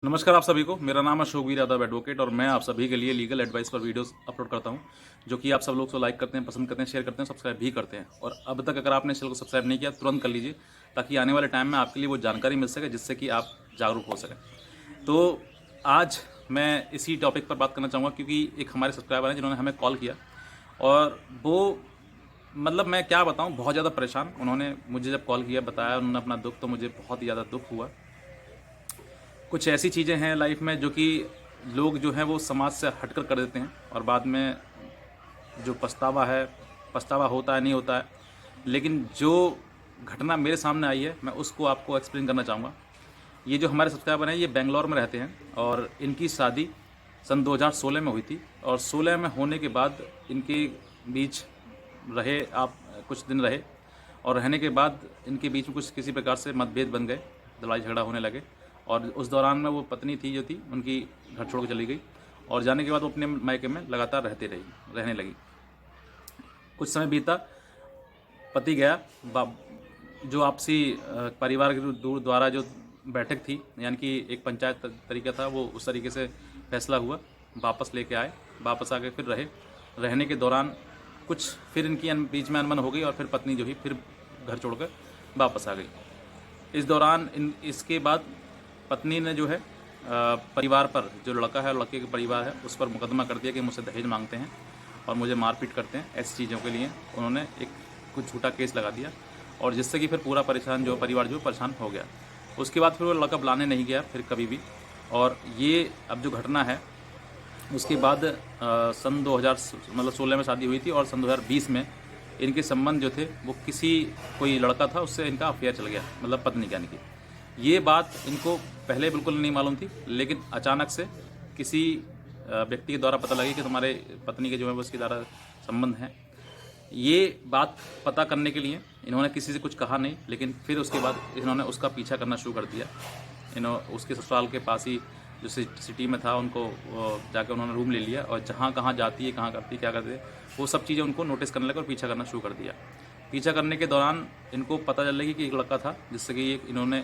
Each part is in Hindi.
नमस्कार आप सभी को। मेरा नाम है अशोकवीर यादव एडवोकेट और मैं आप सभी के लिए लीगल एडवाइस पर वीडियोस अपलोड करता हूं, जो कि आप सब लोग तो लाइक करते हैं, पसंद करते हैं, शेयर करते हैं, सब्सक्राइब भी करते हैं। और अब तक अगर आपने इस चैनल को सब्सक्राइब नहीं किया तुरंत कर लीजिए, ताकि आने वाले टाइम में आपके लिए वो जानकारी मिल सके जिससे कि आप जागरूक हो सकें। तो आज मैं इसी टॉपिक पर बात करना चाहूँगा, क्योंकि एक हमारे सब्सक्राइबर हैं जिन्होंने हमें कॉल किया और वो मतलब मैं क्या बताऊँ, बहुत ज़्यादा परेशान। उन्होंने मुझे जब कॉल किया, बताया उन्होंने अपना दुख, तो मुझे बहुत ही ज़्यादा दुख हुआ। कुछ ऐसी चीज़ें हैं लाइफ में जो कि लोग जो हैं वो समाज से हटकर कर देते हैं और बाद में जो पछतावा होता है, नहीं होता है। लेकिन जो घटना मेरे सामने आई है मैं उसको आपको एक्सप्लेन करना चाहूँगा। ये जो हमारे सब्सक्राइबर हैं ये बेंगलोर में रहते हैं और इनकी शादी सन 2016 में हुई थी। और 16 में होने के बाद इनके बीच रहे आप कुछ दिन रहे, और रहने के बाद इनके बीच में कुछ किसी प्रकार से मतभेद बन गए, लड़ाई झगड़ा होने लगे। और उस दौरान में वो पत्नी थी जो थी उनकी घर छोड़ के चली गई, और जाने के बाद वो अपने मायके में लगातार रहने लगी। कुछ समय बीता, पति गया, जो आपसी परिवार के द्वारा जो बैठक थी, यानी कि एक पंचायत तरीका था, वो उस तरीके से फैसला हुआ, वापस लेके आए। वापस आके फिर रहने के दौरान कुछ फिर इनकी बीच में अनबन हो गई और फिर पत्नी जो ही फिर घर छोड़कर वापस आ गई। इस दौरान इसके बाद पत्नी ने जो है परिवार पर, जो लड़का है लड़के के परिवार है, उस पर मुकदमा कर दिया कि मुझसे दहेज मांगते हैं और मुझे मारपीट करते हैं। ऐसी चीज़ों के लिए उन्होंने एक कुछ झूठा केस लगा दिया, और जिससे कि फिर पूरा परिवार जो परेशान हो गया। उसके बाद फिर वो लड़का बुलाने नहीं गया फिर कभी भी। और ये अब जो घटना है उसके बाद सन 2000 मतलब 16 में शादी हुई थी, और सन 2020 में इनके संबंध जो थे वो कोई लड़का था उससे इनका अफेयर चल गया, मतलब पत्नी के। यानी कि ये बात इनको पहले बिल्कुल नहीं मालूम थी, लेकिन अचानक से किसी व्यक्ति के द्वारा पता लगी कि तुम्हारे पत्नी के जो है वो उसके द्वारा संबंध हैं। ये बात पता करने के लिए इन्होंने किसी से कुछ कहा नहीं, लेकिन फिर उसके बाद इन्होंने उसका पीछा करना शुरू कर दिया। उसके ससुराल के पास ही जो सिटी में था, उनको जाकर उन्होंने रूम ले लिया, और जहाँ कहाँ जाती है, कहाँ करती है, क्या करती है, वो सब चीज़ें उनको नोटिस करने लगे और पीछा करना शुरू कर दिया। पीछा करने के दौरान इनको पता चल लगी कि एक लड़का था, जिससे कि इन्होंने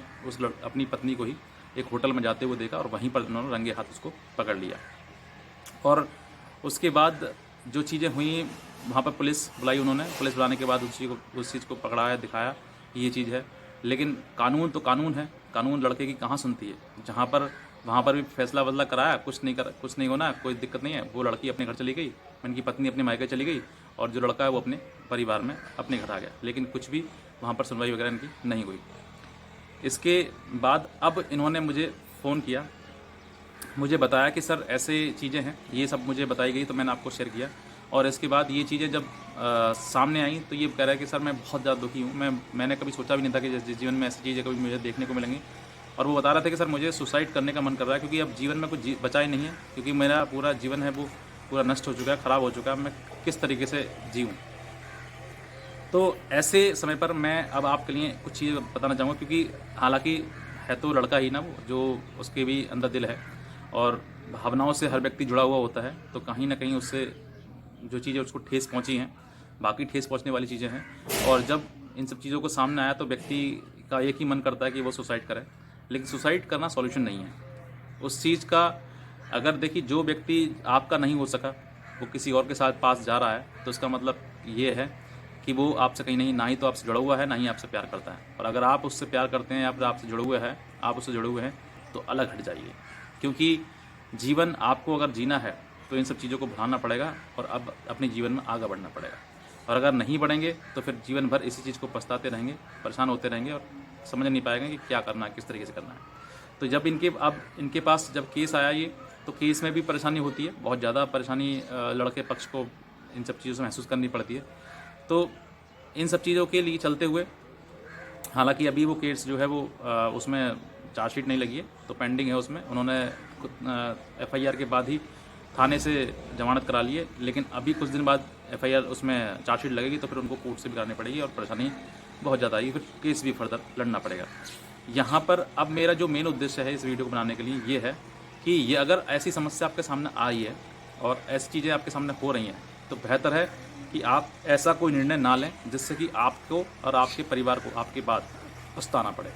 अपनी पत्नी को ही एक होटल में जाते हुए देखा और वहीं पर इन्होंने रंगे हाथ उसको पकड़ लिया। और उसके बाद जो चीज़ें हुई, वहाँ पर पुलिस बुलाई उन्होंने। पुलिस बुलाने के बाद उस चीज़ को पकड़ाया, दिखाया कि ये चीज़ है। लेकिन कानून तो कानून है, कानून लड़के की कहाँ सुनती है। वहाँ पर भी फैसला बदला कराया, कुछ नहीं होना, कोई दिक्कत नहीं है। वो लड़की अपने घर चली गई, उनकी पत्नी अपने मायके चली गई, और जो लड़का है वो अपने परिवार में अपने घर आ गया। लेकिन कुछ भी वहाँ पर सुनवाई वगैरह इनकी नहीं हुई। इसके बाद अब इन्होंने मुझे फ़ोन किया, मुझे बताया कि सर ऐसे चीज़ें हैं, ये सब मुझे बताई गई, तो मैंने आपको शेयर किया। और इसके बाद ये चीज़ें जब सामने आई तो ये कह रहा है कि सर मैं बहुत ज़्यादा दुखी हूँ। मैंने कभी सोचा भी नहीं था कि जिस जीवन में ऐसी चीज़ें कभी मुझे देखने को मिलेंगी। और वो बता रहा था कि सर मुझे सुसाइड करने का मन कर रहा है, क्योंकि अब जीवन में कुछ बचा ही नहीं है, क्योंकि मेरा पूरा जीवन है वो पूरा नष्ट हो चुका है, ख़राब हो चुका है। मैं किस तरीके से जीऊँ। तो ऐसे समय पर मैं अब आपके लिए कुछ चीज़ बताना चाहूँगा, क्योंकि हालांकि है तो लड़का ही ना वो, जो उसके भी अंदर दिल है और भावनाओं से हर व्यक्ति जुड़ा हुआ होता है। तो कहीं ना कहीं उससे जो चीज़ें उसको ठेस पहुंची हैं, बाकी ठेस पहुंचने वाली चीज़ें हैं। और जब इन सब चीज़ों को सामने आया तो व्यक्ति का एक ही मन करता है कि वो सुसाइड करे, लेकिन सुसाइड करना सॉल्यूशन नहीं है उस चीज़ का। अगर देखिए, जो व्यक्ति आपका नहीं हो सका वो किसी और के साथ पास जा रहा है, तो इसका मतलब ये है कि वो आपसे कहीं नहीं, ना ही तो आपसे जुड़ा हुआ है, ना ही आपसे प्यार करता है। और अगर आप उससे प्यार करते हैं या फिर आपसे जुड़े हुए हैं, आप उससे जुड़े हुए हैं, तो अलग हट जाइए। क्योंकि जीवन आपको अगर जीना है तो इन सब चीज़ों को भुलाना पड़ेगा और अब अपने जीवन में आगे बढ़ना पड़ेगा। और अगर नहीं बढ़ेंगे तो फिर जीवन भर इसी चीज़ को पछताते रहेंगे, परेशान होते रहेंगे और समझ नहीं पाएंगे कि क्या करना है, किस तरीके से करना है। तो जब इनके पास जब केस आया ये, तो केस में भी परेशानी होती है, बहुत ज़्यादा परेशानी लड़के पक्ष को इन सब चीज़ों से महसूस करनी पड़ती है। तो इन सब चीज़ों के लिए चलते हुए, हालांकि अभी वो केस जो है वो उसमें चार्जशीट नहीं लगी है, तो पेंडिंग है उसमें। उन्होंने एफआईआर के बाद ही थाने से जमानत करा ली है, लेकिन अभी कुछ दिन बाद एफआईआर उसमें चार्जशीट लगेगी, तो फिर उनको कोर्ट से भी करानी पड़ेगी और परेशानी बहुत ज़्यादा आएगी, फिर केस भी फर्दर लड़ना पड़ेगा। यहाँ पर अब मेरा जो मेन उद्देश्य है इस वीडियो को बनाने के लिए ये है कि ये अगर ऐसी समस्या आपके सामने आई है और ऐसी चीज़ें आपके सामने हो रही हैं, तो बेहतर है कि आप ऐसा कोई निर्णय ना लें जिससे कि आपको और आपके परिवार को आपके बाद पछताना पड़े।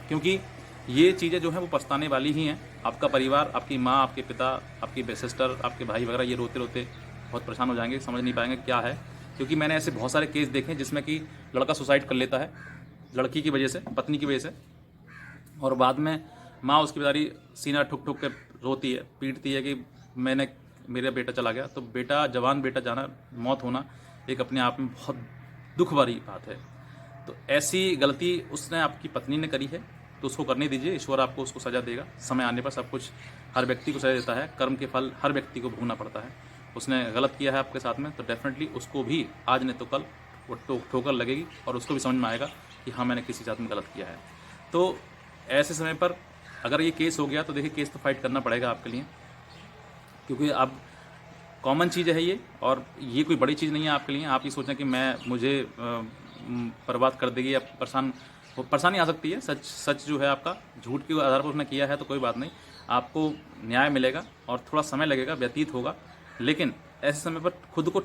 क्योंकि ये चीज़ें जो हैं वो पछताने वाली ही हैं। आपका परिवार, आपकी माँ, आपके पिता, आपकी सिस्टर, आपके भाई वगैरह ये रोते रोते बहुत परेशान हो जाएंगे, समझ नहीं पाएंगे क्या है। क्योंकि मैंने ऐसे बहुत सारे केस देखे हैं जिसमें कि लड़का सुसाइड कर लेता है लड़की की वजह से, पत्नी की वजह से, और बाद में माँ उसकी बेचारी सीना ठुक ठुक के रोती है, पीटती है कि मेरा बेटा चला गया। तो बेटा, जवान बेटा जाना, मौत होना एक अपने आप में बहुत दुख भरी बात है। तो ऐसी गलती उसने आपकी पत्नी ने करी है तो उसको करने दीजिए, ईश्वर आपको उसको सज़ा देगा। समय आने पर सब कुछ हर व्यक्ति को सज़ा देता है, कर्म के फल हर व्यक्ति को भोगना पड़ता है। उसने गलत किया है आपके साथ में तो डेफिनेटली उसको भी आज नहीं तो कल वो ठोकर लगेगी और उसको भी समझ में आएगा कि हाँ, मैंने किसी साथ में गलत किया है। तो ऐसे समय पर अगर ये केस हो गया तो देखिए, केस तो फाइट करना पड़ेगा आपके लिए, क्योंकि अब कॉमन चीज़ है ये, और ये कोई बड़ी चीज़ नहीं है आपके लिए। आप ये सोचें कि मुझे बर्बाद कर देगी या परेशानी आ सकती है। सच जो है आपका, झूठ के आधार पर उसने किया है तो कोई बात नहीं, आपको न्याय मिलेगा और थोड़ा समय लगेगा, व्यतीत होगा। लेकिन ऐसे समय पर खुद को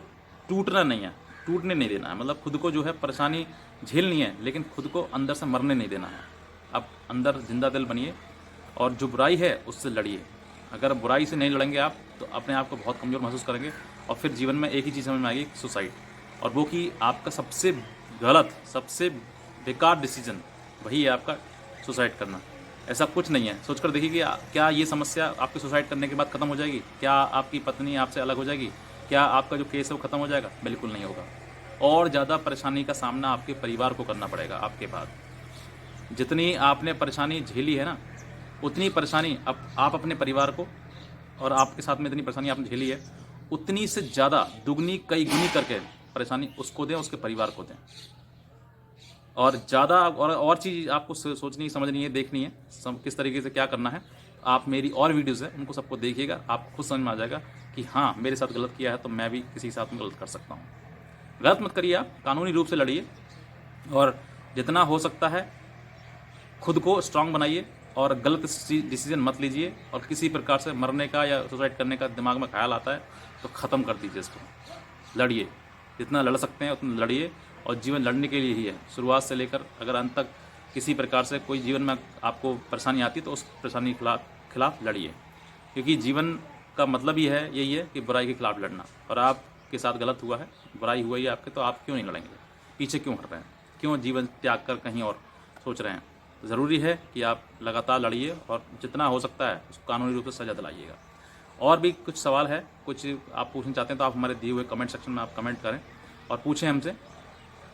टूटना नहीं है, टूटने नहीं देना है। मतलब खुद को जो है परेशानी झेलनी है, लेकिन खुद को अंदर से मरने नहीं देना है। आप अंदर जिंदा दिल बनिए और जो बुराई है उससे लड़िए। अगर बुराई से नहीं लड़ेंगे आप तो अपने आप को बहुत कमज़ोर महसूस करेंगे और फिर जीवन में एक ही चीज़ समझ में आएगी, सुसाइड। और वो कि आपका सबसे गलत, सबसे बेकार डिसीजन वही है आपका, सुसाइड करना। ऐसा कुछ नहीं है। सोचकर देखिए कि क्या ये समस्या आपके सुसाइड करने के बाद ख़त्म हो जाएगी? क्या आपकी पत्नी आपसे अलग हो जाएगी? क्या आपका जो केस है वो ख़त्म हो जाएगा? बिल्कुल नहीं होगा। और ज़्यादा परेशानी का सामना आपके परिवार को करना पड़ेगा आपके बाद। जितनी आपने परेशानी झेली है ना, उतनी परेशानी अब आप अपने परिवार को, और आपके साथ में इतनी परेशानी आपने झेली है, उतनी से ज़्यादा दुगनी कई गुनी करके परेशानी उसको दें, उसके परिवार को दें। और ज़्यादा और चीज़ आपको सोचनी, समझनी है, देखनी है किस तरीके से क्या करना है। आप मेरी और वीडियोज़ हैं उनको सबको देखिएगा, आपको खुद समझ में आ जाएगा कि हाँ, मेरे साथ गलत किया है तो मैं भी किसी के साथ में गलत कर सकता हूँ। गलत मत करिए, आप कानूनी रूप से लड़िए और जितना हो सकता है खुद को स्ट्रांग बनाइए और गलत डिसीजन मत लीजिए। और किसी प्रकार से मरने का या सुसाइड करने का दिमाग में ख्याल आता है तो ख़त्म कर दीजिए इसको। लड़िए, जितना लड़ सकते हैं उतना लड़िए, और जीवन लड़ने के लिए ही है, शुरुआत से लेकर अगर अंत तक। किसी प्रकार से कोई जीवन में आपको परेशानी आती तो उस परेशानी के खिलाफ लड़िए, क्योंकि जीवन का मतलब ही है, यही है कि बुराई के खिलाफ लड़ना। और आपके साथ गलत हुआ है, बुराई हुआ ही आपके, तो आप क्यों नहीं लड़ेंगे? पीछे क्यों हट रहे हैं? क्यों जीवन त्याग कर कहीं और सोच रहे हैं? ज़रूरी है कि आप लगातार लड़िए और जितना हो सकता है उसको कानूनी रूप से सजा दिलाइएगा। और भी कुछ सवाल है, कुछ आप पूछना चाहते हैं तो आप हमारे दिए हुए कमेंट सेक्शन में आप कमेंट करें और पूछें हमसे।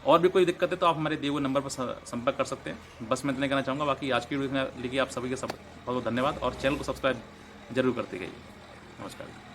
और भी कोई दिक्कत है तो आप हमारे दिए हुए नंबर पर संपर्क कर सकते हैं। बस मैं इतने कहना चाहूँगा। बाकी आज की वीडियो में लेके आप सभी के बहुत बहुत धन्यवाद, और चैनल को सब्सक्राइब जरूर करते गइए। नमस्कार।